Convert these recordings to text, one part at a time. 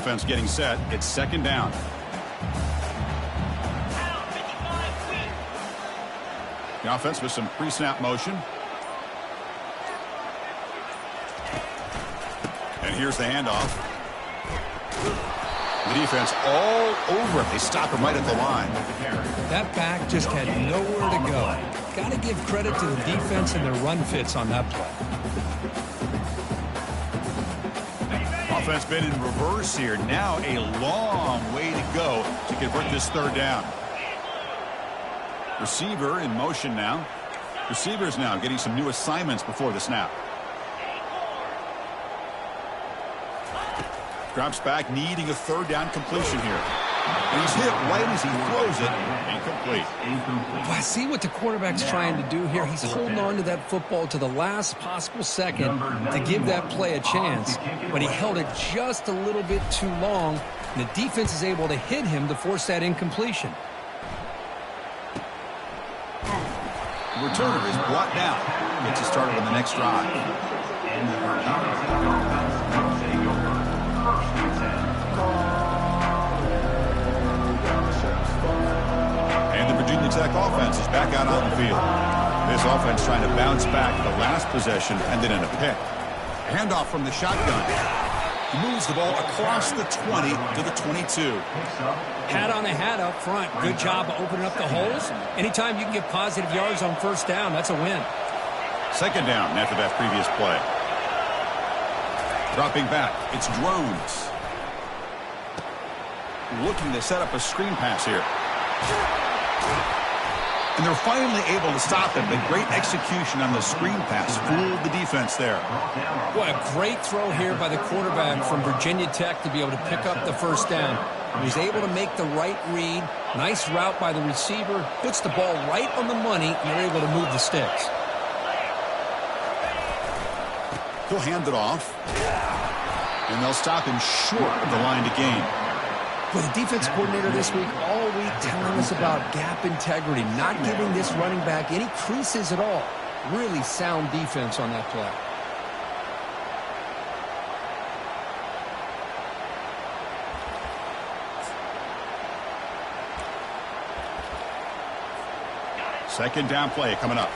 offense getting set. It's second down. The offense with some pre-snap motion. And here's the handoff. The defense all over it. They stop him right at the line. That back just had nowhere to go. Got to give credit to the defense and their run fits on that play. Offense been in reverse here. Now a long way to go to convert this third down. Receiver in motion now. Receivers now getting some new assignments before the snap. Drops back, needing a third down completion here. And he's hit right as he throws it. Incomplete. Well, I see what the quarterback's trying to do here. He's holding on to that football to the last possible second to give that play a chance. But he held it just a little bit too long. And the defense is able to hit him to force that incompletion. The returner is brought down. Gets us started on the next drive. And the Virginia Tech offense is back out on the field. This offense trying to bounce back. The last possession ended in a pick. Handoff from the shotgun. He moves the ball across the 20 to the 22. Hat on a hat up front. Good job of opening up the holes. Anytime you can get positive yards on first down, that's a win. Second down after that previous play. Dropping back, it's Drones. Looking to set up a screen pass here. And they're finally able to stop him. But great execution on the screen pass. Fooled the defense there. What a great throw here by the quarterback from Virginia Tech to be able to pick up the first down. He was able to make the right read. Nice route by the receiver. Puts the ball right on the money, and they're able to move the sticks. He'll hand it off. And they'll stop him short of the line to gain. Well, the defense coordinator this week all week telling us about gap integrity, not giving this running back any creases at all. Really sound defense on that play. Second down play coming up.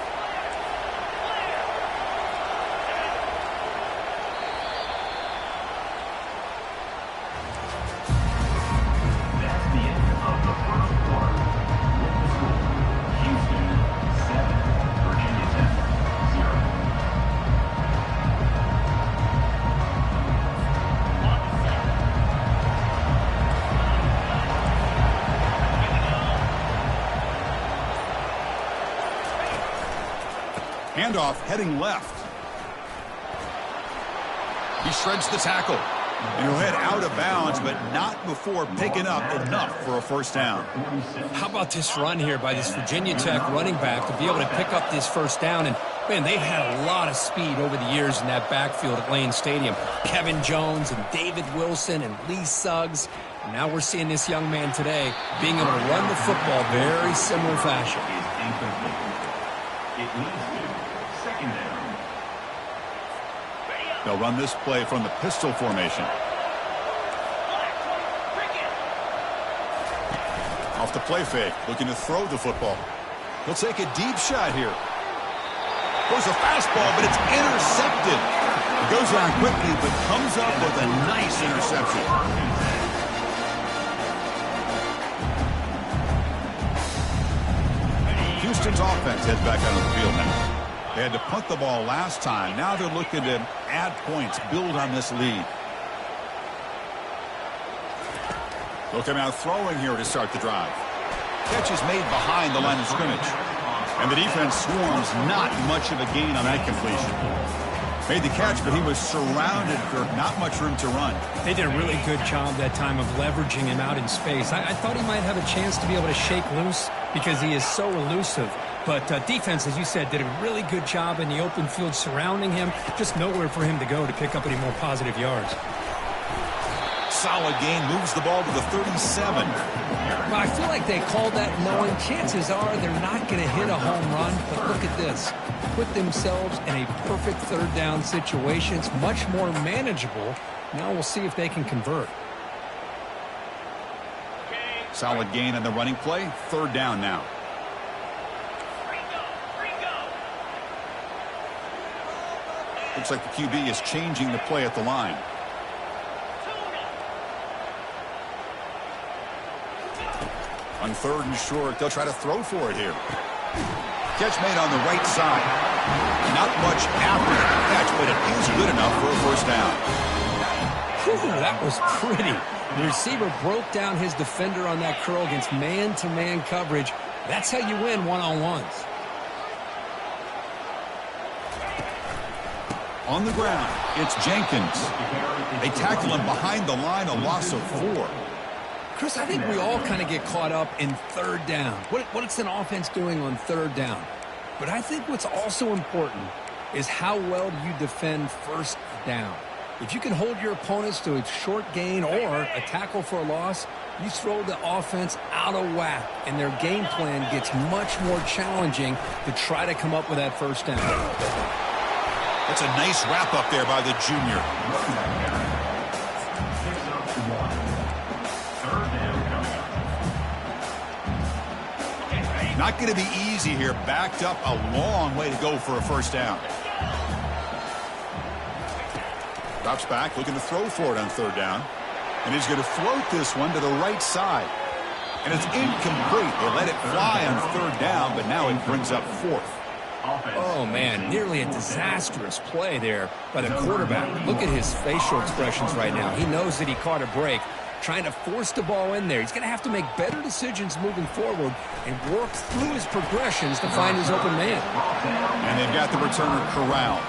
Handoff heading left. He shreds the tackle. And he'll head out of bounds, but not before picking up enough for a first down. How about this run here by this Virginia Tech running back to be able to pick up this first down? And, man, they've had a lot of speed over the years in that backfield at Lane Stadium. Kevin Jones and David Wilson and Lee Suggs. And now we're seeing this young man today being able to run the football very similar fashion. It leads to second down. They'll run this play from the pistol formation. Off the play fake, looking to throw the football. He'll take a deep shot here. Goes a fastball, but it's intercepted. It goes around quickly, but comes up with a nice interception. Houston's offense heads back out on the field now. They had to punt the ball last time. Now they're looking to add points, build on this lead. They'll come out throwing here to start the drive. Catch is made behind the line of scrimmage. And the defense swarms, not much of a gain on that completion. Made the catch, but he was surrounded for not much room to run. They did a really good job that time of leveraging him out in space. I thought he might have a chance to be able to shake loose because he is so elusive. But defense, as you said, did a really good job in the open field surrounding him. Just nowhere for him to go to pick up any more positive yards. Solid gain, moves the ball to the 37. Well, I feel like they called that knowing chances are they're not going to hit a home run. But look at this. Put themselves in a perfect third down situation. It's much more manageable. Now we'll see if they can convert. Solid gain on the running play. Third down now. Looks like the QB is changing the play at the line. On third and short, they'll try to throw for it here. Catch made on the right side. Not much after the catch, but it is good enough for a first down. Whew, that was pretty. The receiver broke down his defender on that curl against man-to-man coverage. That's how you win one-on-ones. On the ground, it's Jenkins. They tackle him behind the line, a loss of 4. Chris, I think we all kind of get caught up in third down. What's an offense doing on third down? But I think what's also important is how well do you defend first down. If you can hold your opponents to a short gain or a tackle for a loss, you throw the offense out of whack, and their game plan gets much more challenging to try to come up with that first down. That's a nice wrap up there by the junior. Not going to be easy here. Backed up a long way to go for a first down. Drops back, looking to throw for it on third down. And he's going to float this one to the right side. And it's incomplete. They let it fly on third down, but now it brings up fourth. Oh, man, nearly a disastrous play there by the quarterback. Look at his facial expressions right now. He knows that he caught a break, trying to force the ball in there. He's going to have to make better decisions moving forward and work through his progressions to find his open man. And they've got the returner corralled.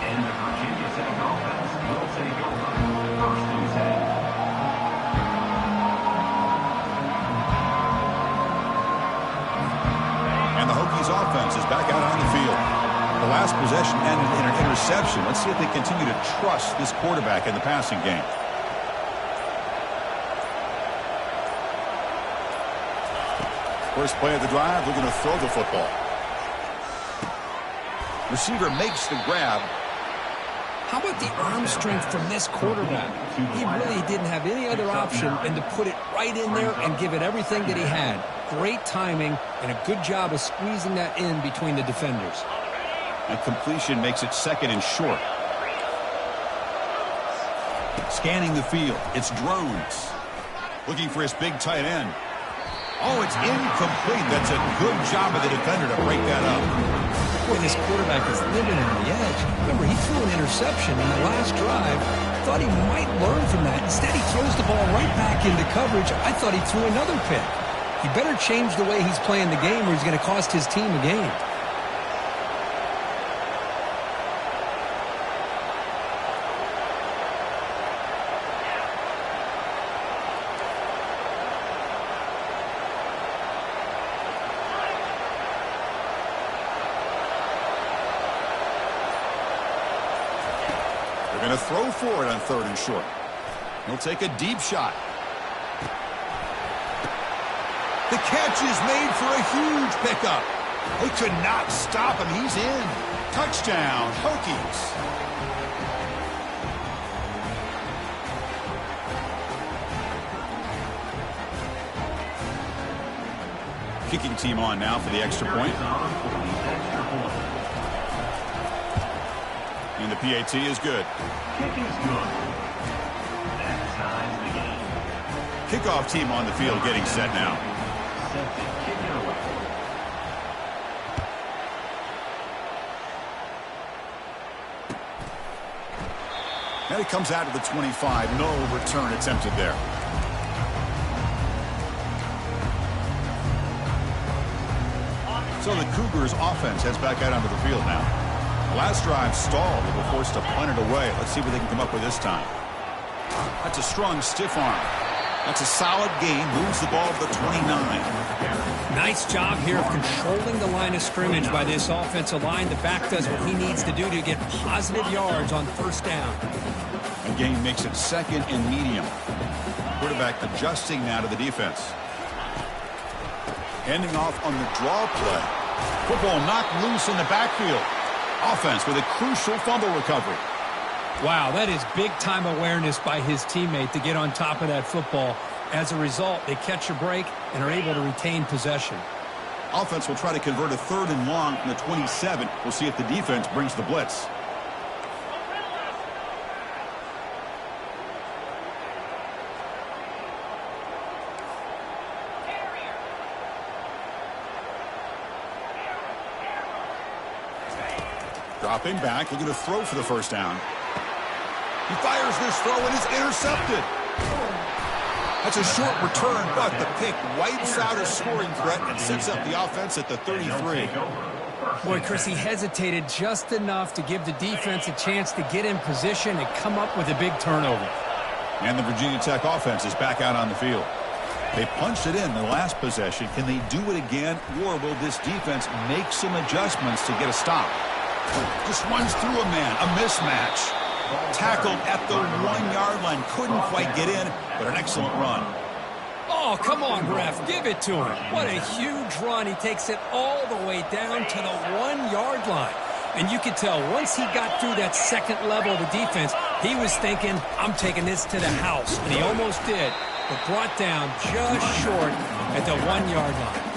And the Hokies offense is back out on the field. The last possession ended in an interception. Let's see if they continue to trust this quarterback in the passing game. First play of the drive, looking to throw the football. Receiver makes the grab. How about the arm strength from this quarterback? He really didn't have any other option than to put it right in there and give it everything that he had. Great timing and a good job of squeezing that in between the defenders. And completion makes it second and short. Scanning the field, it's Drones. Looking for his big tight end. Oh, it's incomplete. That's a good job of the defender to break that up. Boy, this quarterback is living on the edge. Remember, he threw an interception in the last drive. Thought he might learn from that. Instead, he throws the ball right back into coverage. I thought he threw another pick. He better change the way he's playing the game or he's going to cost his team a game. They're going to throw for it on third and short. He'll take a deep shot. The catch is made for a huge pickup. They could not stop him. He's in. Touchdown, Hokies. Kicking team on now for the extra point. And the PAT is good. Kick is good. That ties the game. Kickoff team on the field getting set now. Set to kick it away. Now he comes out of the 25. No return attempted there. So the Cougars offense heads back out onto the field now. The last drive stalled. They were forced to punt it away. Let's see what they can come up with this time. That's a strong stiff arm. That's a solid gain. Moves the ball to the 29. Nice job here of controlling the line of scrimmage by this offensive line. The back does what he needs to do to get positive yards on first down. And gain makes it second and medium. Quarterback adjusting now to the defense. Ending off on the draw play. Football knocked loose in the backfield. Offense with a crucial fumble recovery. Wow, that is big-time awareness by his teammate to get on top of that football. As a result, they catch a break and are able to retain possession. Offense will try to convert a 3rd and long from the 27. We'll see if the defense brings the blitz. Dropping back, looking to throw for the first down. He fires this throw and is intercepted. That's a short return, but the pick wipes out a scoring threat and sets up the offense at the 33. Boy, Chris, he hesitated just enough to give the defense a chance to get in position and come up with a big turnover. And the Virginia Tech offense is back out on the field. They punched it in the last possession. Can they do it again, or will this defense make some adjustments to get a stop? Just runs through a man, a mismatch. Tackled at the 1-yard line. Couldn't quite get in, but an excellent run. Oh, come on, ref. Give it to him. What a huge run. He takes it all the way down to the 1-yard line. And you could tell once he got through that second level of the defense, he was thinking, I'm taking this to the house. And he almost did, but brought down just short at the 1-yard line.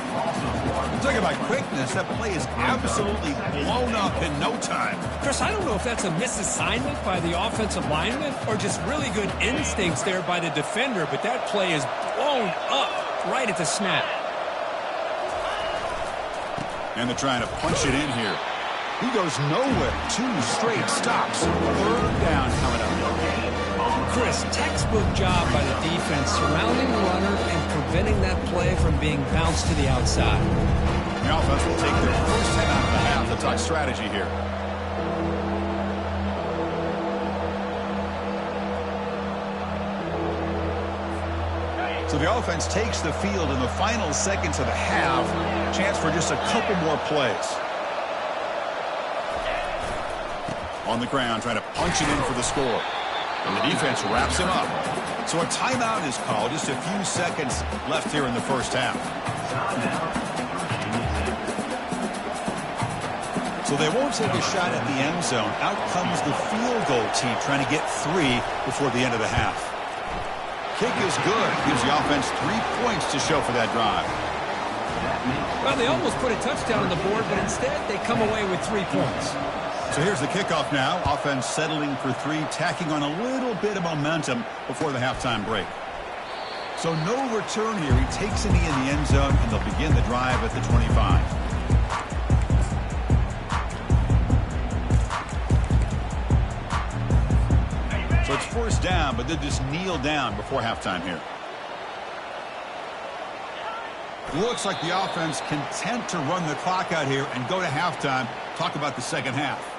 Talk about quickness. That play is absolutely blown up in no time. Chris, I don't know if that's a misassignment by the offensive lineman or just really good instincts there by the defender, but that play is blown up right at the snap. And they're trying to punch it in here. He goes nowhere. 2 straight stops. 3rd down coming up. Chris, textbook job by the defense surrounding the runner and preventing that play from being bounced to the outside. The offense will take their first 10 out of the half. Let's talk strategy here. So the offense takes the field in the final seconds of the half. Chance for just a couple more plays. On the ground, trying to punch it in for the score. And the defense wraps him up. So a timeout is called. Just a few seconds left here in the first half. So they won't take a shot at the end zone. Out comes the field goal team trying to get 3 before the end of the half. Kick is good. Gives the offense 3 points to show for that drive. Well, they almost put a touchdown on the board, but instead they come away with 3 points. So here's the kickoff now. Offense settling for 3, tacking on a little bit of momentum before the halftime break. So no return here. He takes a knee in the end zone, and they'll begin the drive at the 25. So it's first down, but they'll just kneel down before halftime here. Looks like the offense content to run the clock out here and go to halftime. Talk about the second half.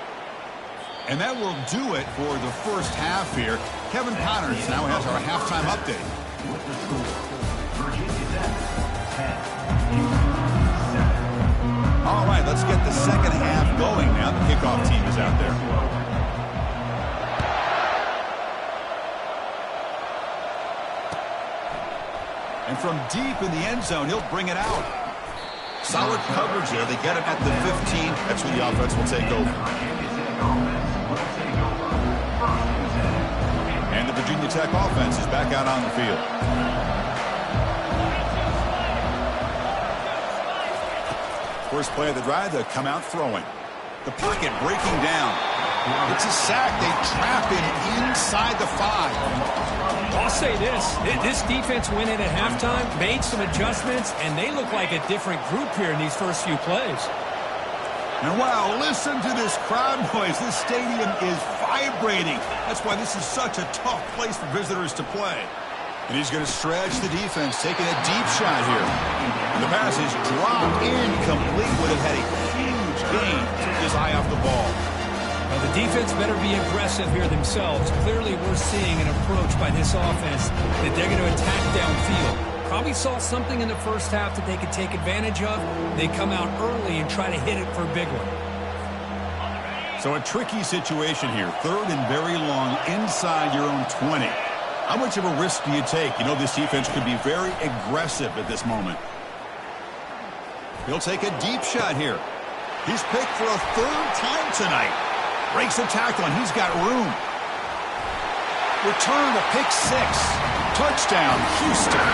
And that will do it for the first half here. Kevin Connors now has our halftime update. All right, let's get the second half going now. The kickoff team is out there. And from deep in the end zone, he'll bring it out. Solid coverage there. They get him at the 15. That's where the offense will take over. And the Virginia Tech offense is back out on the field. First play of the drive, they'll come out throwing. The pocket breaking down. It's a sack. They trap it inside the 5. I'll say this defense went in at halftime, made some adjustments, and they look like a different group here in these first few plays. And wow, listen to this crowd noise. This stadium is vibrating. That's why this is such a tough place for visitors to play. And he's going to stretch the defense, taking a deep shot here. And the pass is dropped incomplete. Would have had a huge gain. Took his eye off the ball. Well, the defense better be aggressive here themselves. Clearly, we're seeing an approach by this offense that they're going to attack downfield. Probably saw something in the first half that they could take advantage of. They come out early and try to hit it for a big one. So a tricky situation here. 3rd and very long inside your own 20. How much of a risk do you take? You know this defense could be very aggressive at this moment. He'll take a deep shot here. He's picked for a 3rd time tonight. Breaks a tackle, and he's got room. Return to pick 6. Touchdown, Houston.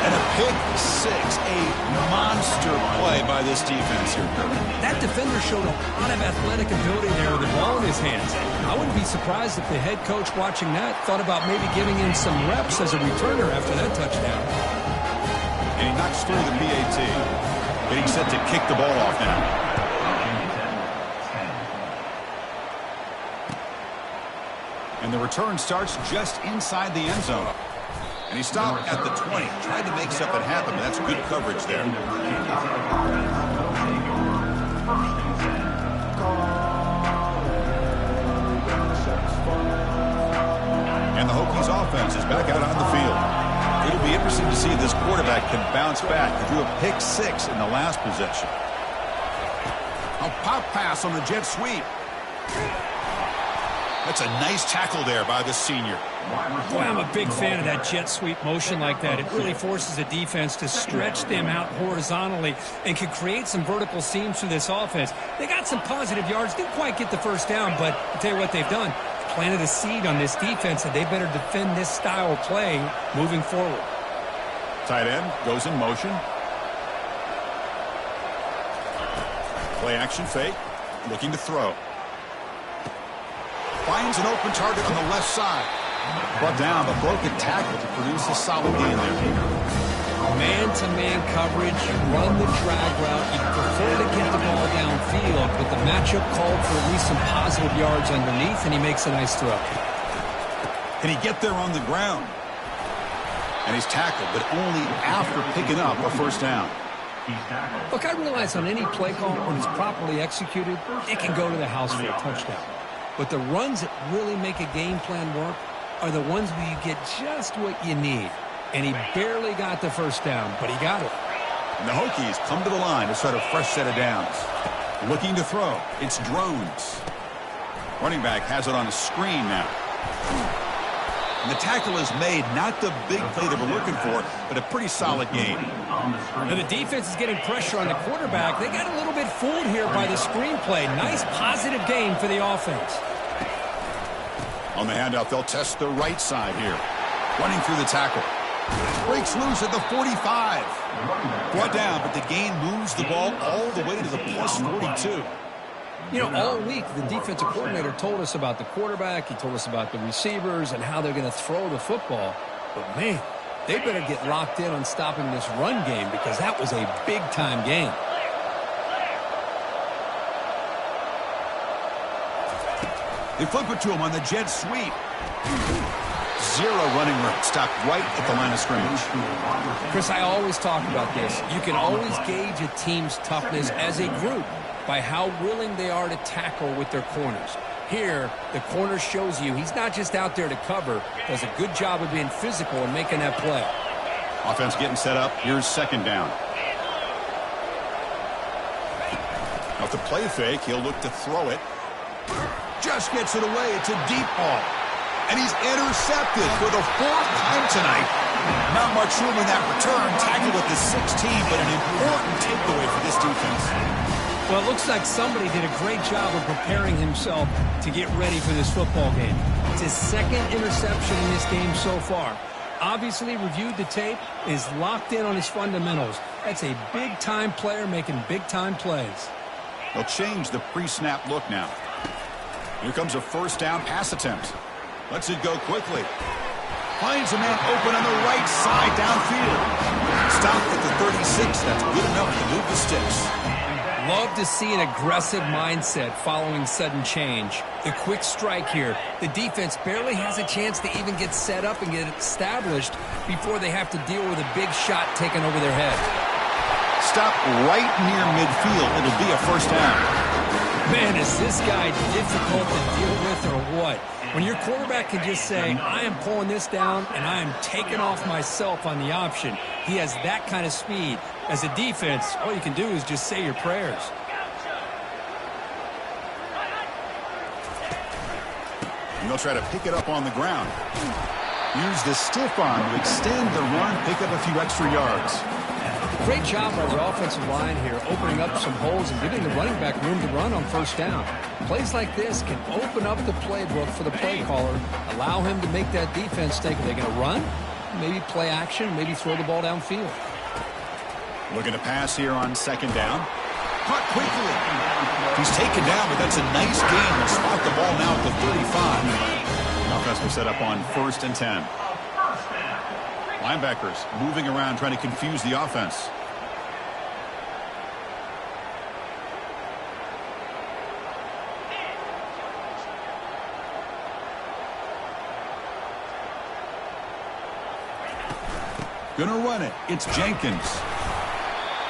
And a pick six, a monster play by this defense here. That defender showed a lot of athletic ability there with the ball in his hands. I wouldn't be surprised if the head coach watching that thought about maybe giving him some reps as a returner after that touchdown. And he knocks through the PAT. Getting set to kick the ball off now. And the return starts just inside the end zone. And he stopped at the 20. Tried to make something happen, but that's good coverage there. And the Hokies offense is back out on the field. It'll be interesting to see if this quarterback can bounce back. He drew a pick six in the last possession. A pop pass on the jet sweep. That's a nice tackle there by the senior. Boy, I'm a big fan of that jet sweep motion like that. It really forces a defense to stretch them out horizontally and can create some vertical seams for this offense. They got some positive yards, didn't quite get the first down, but I'll tell you what they've done. Planted a seed on this defense that they better defend this style of play moving forward. Tight end goes in motion. Play action fake. Looking to throw. Finds an open target on the left side. Brought down, but broke a tackle to produce a solid gain there. Man-to-man coverage, you run the drag route, you prefer to get the ball downfield, but the matchup called for at least some positive yards underneath, and he makes a nice throw. Can he get there on the ground? And he's tackled, but only after picking up a first down. Look, I realize on any play call, when it's properly executed, it can go to the house for a touchdown. But the runs that really make a game plan work are the ones where you get just what you need. And he barely got the first down, but he got it. And the Hokies come to the line to start a fresh set of downs. Looking to throw. It's Drones. Running back has it on a screen now. And the tackle is made, not the big play that we're looking for, but a pretty solid game. Now the defense is getting pressure on the quarterback. They got a little bit fooled here by the screenplay. Nice positive game for the offense. On the handoff, they'll test the right side here. Running through the tackle. Breaks loose at the 45. Brought down, but the gain moves the ball all the way to the plus 42. You know, all week, the defensive coordinator told us about the quarterback. He told us about the receivers and how they're going to throw the football. But, man, they better get locked in on stopping this run game because that was a big-time game. They flip it to him on the jet sweep. Zero running room. Stopped right at the line of scrimmage. Chris, I always talk about this. You can always gauge a team's toughness as a group by how willing they are to tackle with their corners. Here, the corner shows you he's not just out there to cover, does a good job of being physical and making that play. Offense getting set up. Here's second down. Off the play fake, he'll look to throw it. Just gets it away. It's a deep ball. And he's intercepted for the fourth time tonight. Not much room in that return. Tackled at the 16, but an important takeaway for this defense. Well, it looks like somebody did a great job of preparing himself to get ready for this football game. It's his second interception in this game so far. Obviously reviewed the tape, is locked in on his fundamentals. That's a big-time player making big-time plays. They'll change the pre-snap look now. Here comes a first down pass attempt. Lets it go quickly. Finds a man open on the right side downfield. Stopped at the 36. That's good enough to move the sticks. Love to see an aggressive mindset following sudden change. The quick strike here. The defense barely has a chance to even get set up and get established before they have to deal with a big shot taken over their head. Stop right near midfield. It'll be a first down. Man, is this guy difficult to deal with or what? When your quarterback can just say, I am pulling this down and I am taking off myself on the option. He has that kind of speed. As a defense, all you can do is just say your prayers. And they'll try to pick it up on the ground. Use the stiff arm to extend the run, pick up a few extra yards. Great job by the offensive line here, opening up some holes and giving the running back room to run on first down. Plays like this can open up the playbook for the play caller, allow him to make that defense think, are they going to run? Maybe play action, maybe throw the ball downfield. Looking to pass here on second down. Caught quickly. He's taken down, but that's a nice gain. They'll spot the ball now at the 35. Offense will set up on 1st and 10. Linebackers moving around, trying to confuse the offense. Gonna run it. It's Jenkins.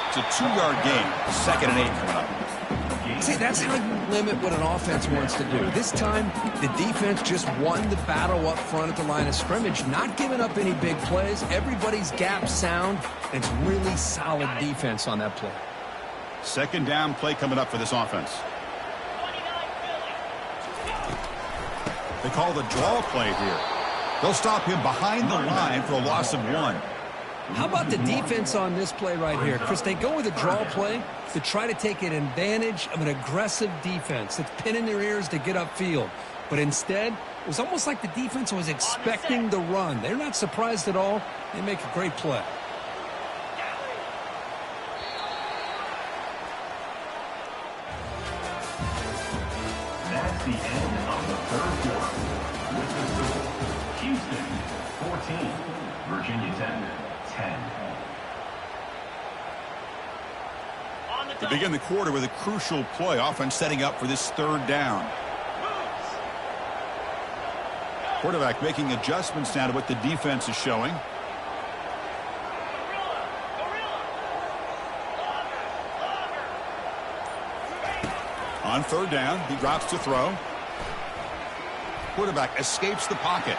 It's a 2-yard gain. 2nd and 8 coming up. See, that's how you limit what an offense wants to do. This time, the defense just won the battle up front at the line of scrimmage, not giving up any big plays. Everybody's gap sound, and it's really solid defense on that play. 2nd down play coming up for this offense. They call the draw play here. They'll stop him behind the line for a loss of 1. How about the defense on this play right here? Chris, they go with a draw play to try to take an advantage of an aggressive defense that's pinning their ears to get upfield. But instead, it was almost like the defense was expecting the run. They're not surprised at all. They make a great play. That's the end of the 3rd quarter. With the score, Houston 14, Virginia Tech 10. To begin the quarter with a crucial play, offense setting up for this 3rd down. Quarterback making adjustments now to what the defense is showing. On 3rd down, he drops to throw. Quarterback escapes the pocket.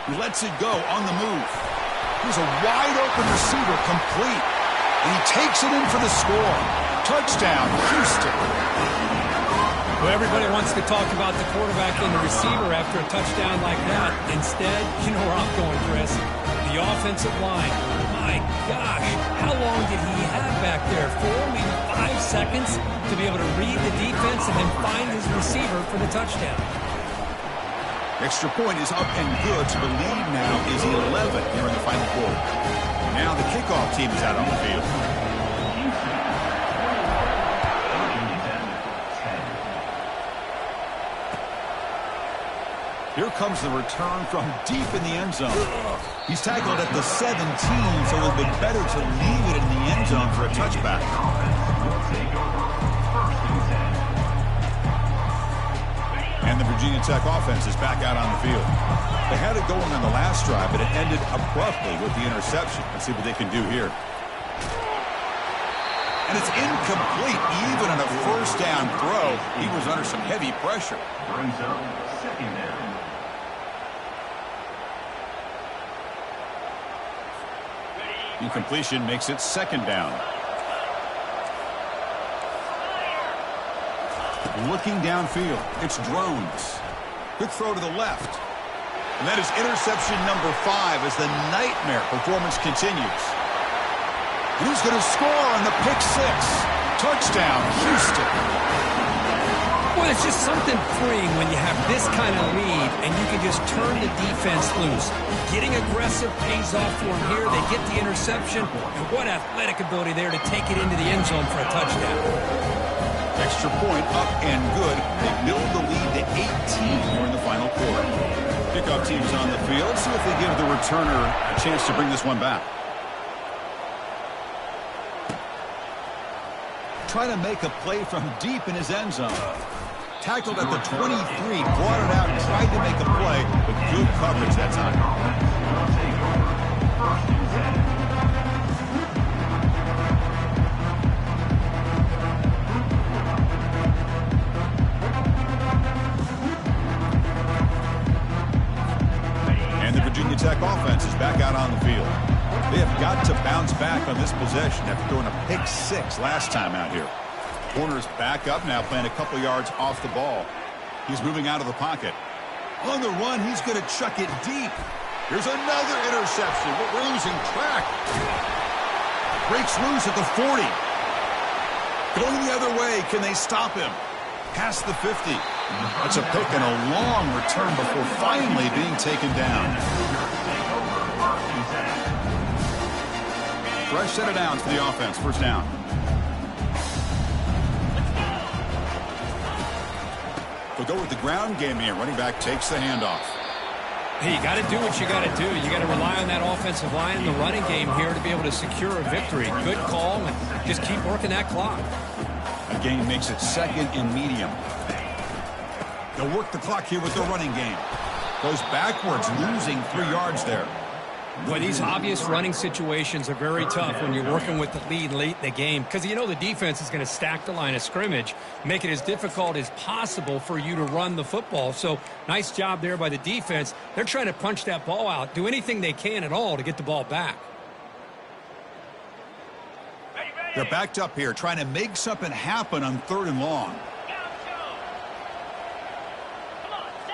He lets it go on the move. Here's a wide-open receiver, complete. And he takes it in for the score. Touchdown, Houston. Well, everybody wants to talk about the quarterback and the receiver after a touchdown like that. Instead, you know where I'm going, Chris. The offensive line. My gosh, how long did he have back there? 4, maybe 5 seconds to be able to read the defense and then find his receiver for the touchdown. Extra point is up and good, so the lead now is 11 here in the final quarter. Now the kickoff team is out on the field. Here comes the return from deep in the end zone. He's tackled at the 17, so it would be better to leave it in the end zone for a touchback. And the Virginia Tech offense is back out on the field. They had it going on the last drive, but it ended abruptly with the interception. Let's see what they can do here. And it's incomplete. Even on a 1st down throw, he was under some heavy pressure. Brings up 2nd down. Incompletion makes it 2nd down. Looking downfield, it's Drones. Quick throw to the left. And that is interception number 5 as the nightmare performance continues. And who's going to score on the pick 6? Touchdown, Houston. Well, it's just something freeing when you have this kind of lead and you can just turn the defense loose. Getting aggressive pays off for them here. They get the interception, and what athletic ability there to take it into the end zone for a touchdown. Extra point up and good. They build the lead to 18 here in the final quarter. Kickoff team is on the field. See if they give the returner a chance to bring this one back. Trying to make a play from deep in his end zone. Tackled at the 23, brought it out, tried to make a play, but good coverage that time. And the Virginia Tech offense is back out on the field. They have got to bounce back on this possession after throwing a pick 6 last time out here. Corner's back up now, playing a couple yards off the ball. He's moving out of the pocket. On the run, he's going to chuck it deep. Here's another interception, but we're losing track. Breaks loose at the 40. Going the other way. Can they stop him? Past the 50. It's a pick and a long return before finally being taken down. Fresh set of downs for the offense. First down. They'll go with the ground game here. Running back takes the handoff. Hey, you got to do what you got to do. You got to rely on that offensive line in the running game here to be able to secure a victory. Good call, and just keep working that clock. A gain makes it second and medium. They'll work the clock here with their running game. Goes backwards, losing 3 yards there. Boy, these obvious running situations are very tough when you're working with the lead late in the game because you know the defense is going to stack the line of scrimmage, make it as difficult as possible for you to run the football. So nice job there by the defense. They're trying to punch that ball out, do anything they can at all to get the ball back. They're backed up here, trying to make something happen on 3rd and long.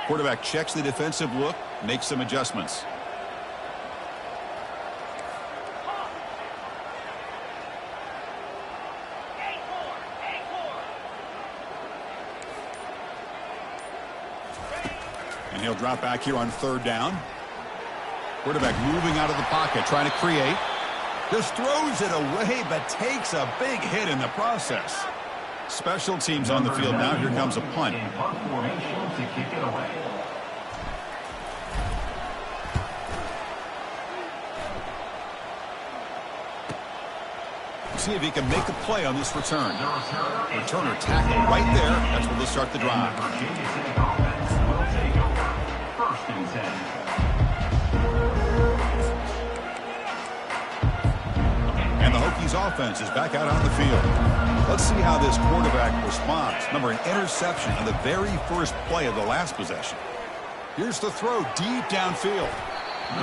Quarterback checks the defensive look, makes some adjustments. And he'll drop back here on 3rd down. Quarterback moving out of the pocket, trying to create. Just throws it away, but takes a big hit in the process. Special teams on the field now. Here comes a punt. In punt formation to kick it away. See if he can make a play on this return. Returner tackle right there. That's where they'll start the drive. Virginia Tech offense will take over. 1st and 10. And the Hokies offense is back out on the field. Let's see how this quarterback responds. Remember, an interception on the very first play of the last possession. Here's the throw deep downfield.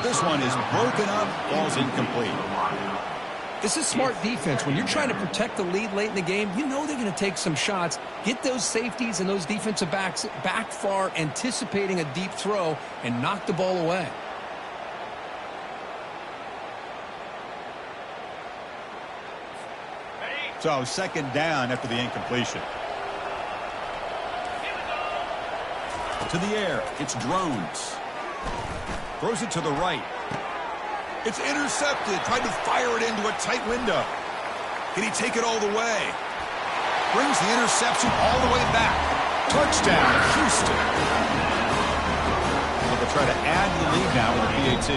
This one is broken up, falls incomplete. This is smart defense. When you're trying to protect the lead late in the game, you know they're going to take some shots, get those safeties and those defensive backs back far, anticipating a deep throw, and knock the ball away. So 2nd down after the incompletion. To the air, it's Drones. Throws it to the right. It's intercepted. Tried to fire it into a tight window. Can he take it all the way? Brings the interception all the way back. Touchdown, Houston. Well, they'll try to add to the lead now with a PAT.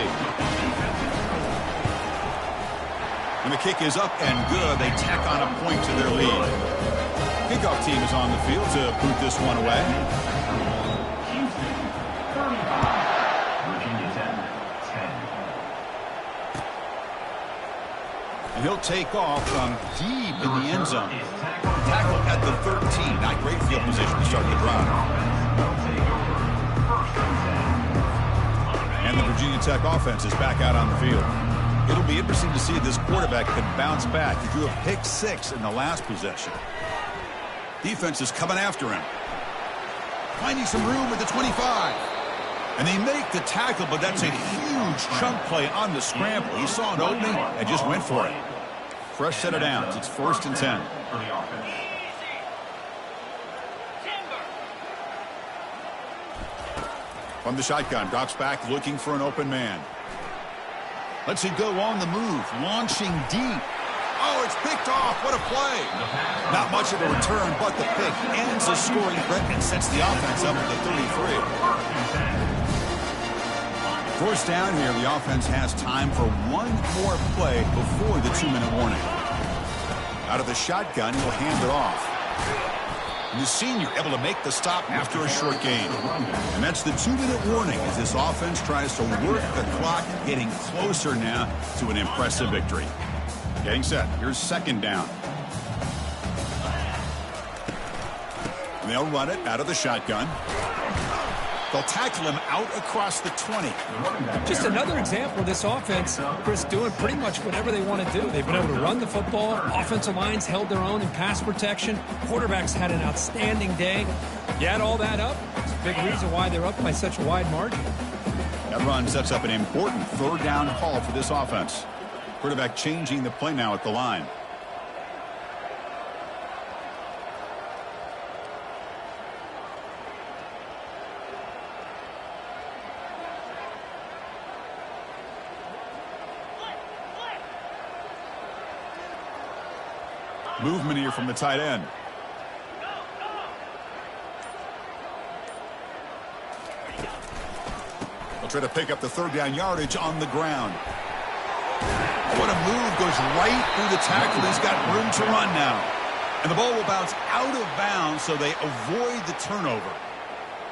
And the kick is up and good. They tack on a point to their lead. Kickoff team is on the field to boot this one away. Houston, 35. Virginia Tech, 10. And he'll take off from deep in the end zone. Tackle at the 13. Not great field position to start the drive. And the Virginia Tech offense is back out on the field. It'll be interesting to see if this quarterback can bounce back. He drew a pick 6 in the last possession. Defense is coming after him. Finding some room at the 25. And they make the tackle, but that's a huge chunk play on the scramble. He saw an opening and just went for it. Fresh set of downs. It's 1st and 10. For the offense. From the shotgun, drops back looking for an open man. Lets it go on the move, launching deep. Oh, it's picked off. What a play. Not much of a return, but the pick ends the scoring threat and sets the offense up at the 33. 1st down here, the offense has time for one more play before the 2-minute warning. Out of the shotgun, he'll hand it off. And the senior able to make the stop after a short gain. And that's the 2-minute warning as this offense tries to work the clock, getting closer now to an impressive victory. Getting set. Here's 2nd down. And they'll run it out of the shotgun. They'll tackle him out across the 20. Just another example of this offense, Chris, doing pretty much whatever they want to do. They've been able to run the football. Offensive lines held their own in pass protection. Quarterbacks had an outstanding day. You add all that up, it's a big reason why they're up by such a wide margin. That run sets up an important 3rd down call for this offense. Quarterback changing the play now at the line. Movement here from the tight end. They'll try to pick up the third down yardage on the ground. What a move. Goes right through the tackle. He's got room to run now. And the ball will bounce out of bounds, so they avoid the turnover.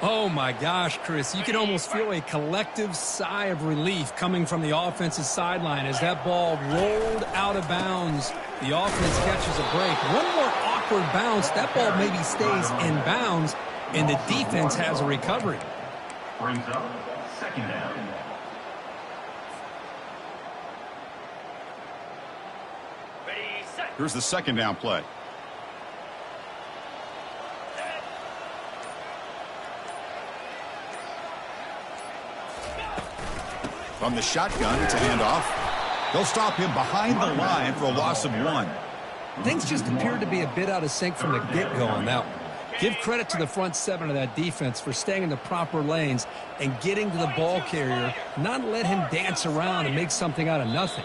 Oh, my gosh, Chris. You can almost feel a collective sigh of relief coming from the offensive sideline as that ball rolled out of bounds. The offense catches a break. One more awkward bounce. That ball maybe stays in bounds, and the defense has a recovery. Brings up second down. Here's the second down play. From the shotgun, it's a handoff. They'll stop him behind the line for a loss of 1. Things just appeared to be a bit out of sync from the get-go on that one. Give credit to the front seven of that defense for staying in the proper lanes and getting to the ball carrier, not let him dance around and make something out of nothing.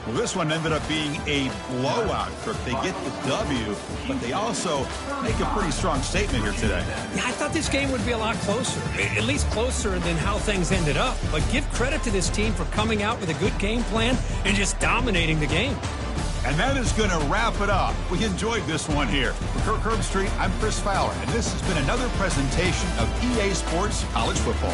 Well, this one ended up being a blowout, Kirk. They get the W, but they also make a pretty strong statement here today. Yeah, I thought this game would be a lot closer, at least closer than how things ended up. But give credit to this team for coming out with a good game plan and just dominating the game. And that is going to wrap it up. We enjoyed this one here. For Kirk Herbstreit, I'm Chris Fowler, and this has been another presentation of EA Sports College Football.